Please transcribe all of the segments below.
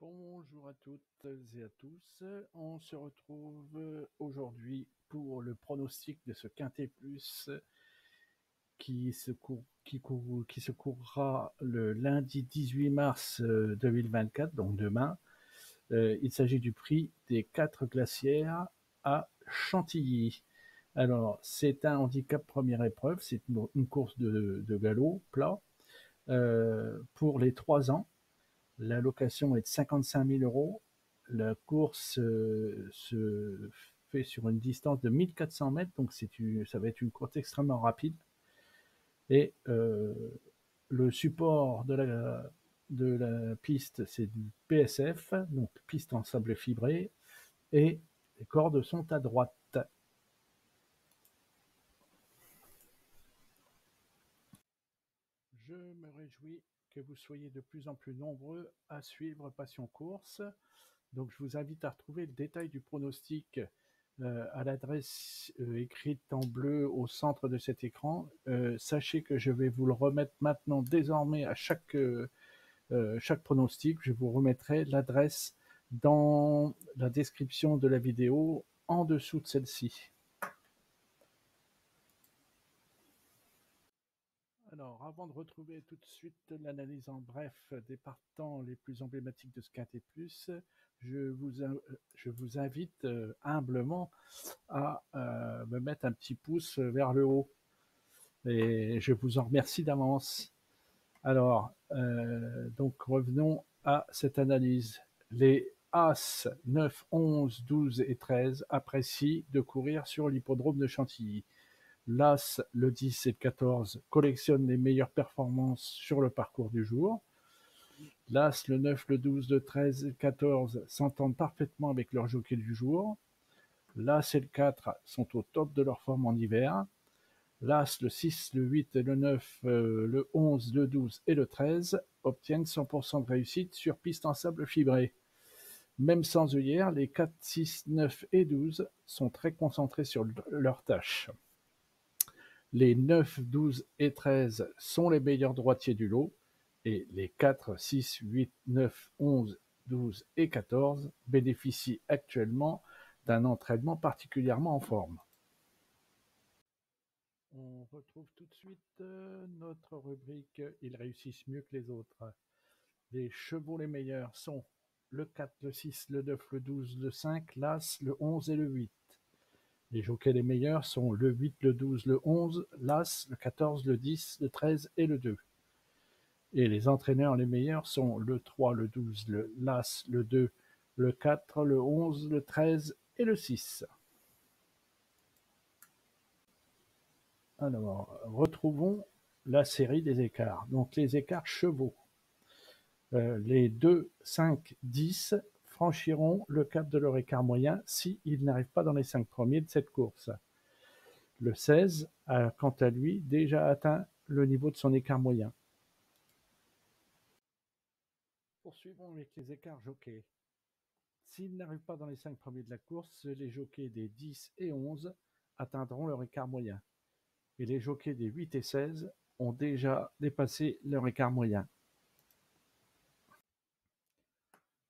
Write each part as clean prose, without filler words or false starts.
Bonjour à toutes et à tous. On se retrouve aujourd'hui pour le pronostic de ce Quintet Plus qui se courra le lundi 18 mars 2024, donc demain. Il s'agit du prix des 4 glacières à Chantilly. Alors, c'est un handicap première épreuve, c'est une course de galop plat pour les 3 ans. La location est de 55 000 euros. La course se fait sur une distance de 1400 mètres, donc ça va être une course extrêmement rapide. Et le support de la piste, c'est du PSF, donc piste en sable fibré, et les cordes sont à droite. Je me réjouis que vous soyez de plus en plus nombreux à suivre Passion Course. Donc je vous invite à retrouver le détail du pronostic à l'adresse écrite en bleu au centre de cet écran. Sachez que je vais vous le remettre maintenant désormais à chaque pronostic. Je vous remettrai l'adresse dans la description de la vidéo en dessous de celle-ci. Alors, avant de retrouver tout de suite l'analyse en bref des partants les plus emblématiques de ce Quintet Plus, je vous invite humblement à me mettre un petit pouce vers le haut. Et je vous en remercie d'avance. Alors, donc revenons à cette analyse. Les As 9, 11, 12 et 13 apprécient de courir sur l'hippodrome de Chantilly. L'As, le 10 et le 14 collectionnent les meilleures performances sur le parcours du jour. L'As, le 9, le 12, le 13 et le 14 s'entendent parfaitement avec leur jockey du jour. L'As et le 4 sont au top de leur forme en hiver. L'As, le 6, le 8 et le 9, le 11, le 12 et le 13 obtiennent 100% de réussite sur piste en sable fibré. Même sans œillère, les 4, 6, 9 et 12 sont très concentrés sur leur tâche. Les 9, 12 et 13 sont les meilleurs droitiers du lot et les 4, 6, 8, 9, 11, 12 et 14 bénéficient actuellement d'un entraînement particulièrement en forme. On retrouve tout de suite notre rubrique « Ils réussissent mieux que les autres ». Les chevaux les meilleurs sont le 4, le 6, le 9, le 12, le 5, l'As, le 11 et le 8. Les jockeys les meilleurs sont le 8, le 12, le 11, l'As, le 14, le 10, le 13 et le 2. Et les entraîneurs les meilleurs sont le 3, le 12, l'As, le 2, le 4, le 11, le 13 et le 6. Alors, retrouvons la série des écarts. Donc, les écarts chevaux. Les 2, 5, 10 franchiront le cap de leur écart moyen s'ils n'arrivent pas dans les 5 premiers de cette course. Le 16 a, quant à lui, déjà atteint le niveau de son écart moyen. Poursuivons avec les écarts jockeys. S'ils n'arrivent pas dans les 5 premiers de la course, les jockeys des 10 et 11 atteindront leur écart moyen. Et les jockeys des 8 et 16 ont déjà dépassé leur écart moyen.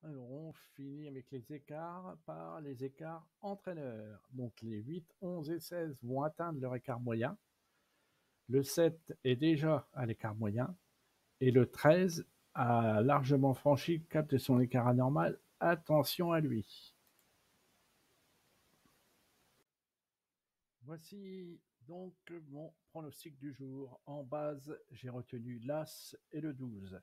Alors, on finit avec les écarts par les écarts entraîneurs. Donc, les 8, 11 et 16 vont atteindre leur écart moyen. Le 7 est déjà à l'écart moyen. Et le 13 a largement franchi le cap de son écart anormal. Attention à lui. Voici donc mon pronostic du jour. En base, j'ai retenu l'As et le 12.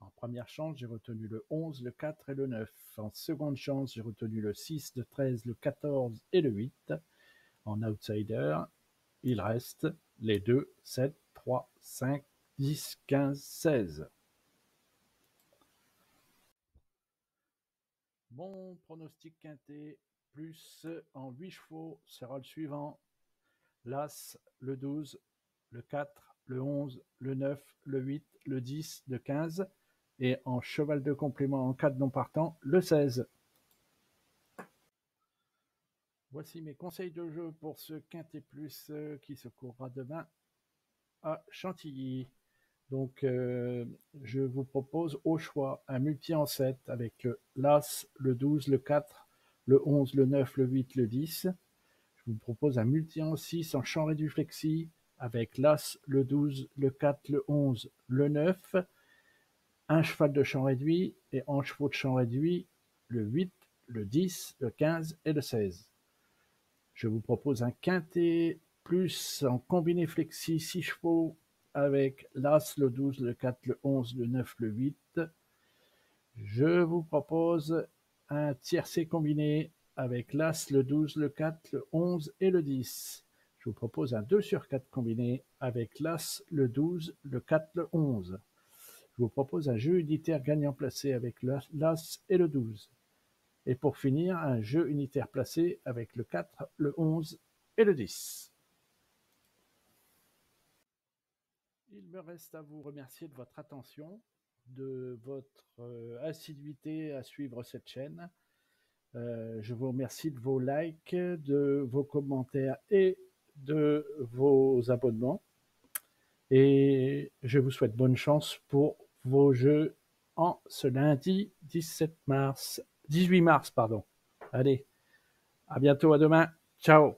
En première chance, j'ai retenu le 11, le 4 et le 9. En seconde chance, j'ai retenu le 6, le 13, le 14 et le 8. En outsider, il reste les 2, 7, 3, 5, 10, 15, 16. Mon pronostic quintet plus en 8 chevaux sera le suivant. L'As, le 12, le 4, le 11, le 9, le 8, le 10, le 15 et en cheval de complément en cas de non partant, le 16. Voici mes conseils de jeu pour ce Quintet Plus qui se courra demain à Chantilly. Donc, je vous propose au choix un multi en 7 avec l'As, le 12, le 4, le 11, le 9, le 8, le 10. Je vous propose un multi en 6 en champ réduit flexi avec l'As, le 12, le 4, le 11, le 9, un cheval de champ réduit et en chevaux de champ réduit, le 8, le 10, le 15 et le 16. Je vous propose un quintet plus en combiné flexi 6 chevaux avec l'As, le 12, le 4, le 11, le 9, le 8. Je vous propose un tiercé combiné avec l'As, le 12, le 4, le 11 et le 10. Je vous propose un 2 sur 4 combiné avec l'As, le 12, le 4, le 11. Je vous propose un jeu unitaire gagnant placé avec l'As et le 12. Et pour finir, un jeu unitaire placé avec le 4, le 11 et le 10. Il me reste à vous remercier de votre attention, de votre assiduité à suivre cette chaîne. Je vous remercie de vos likes, de vos commentaires et de vos abonnements. Et je vous souhaite bonne chance pour vos jeux en ce lundi 18 mars, pardon. Allez, à bientôt, à demain. Ciao.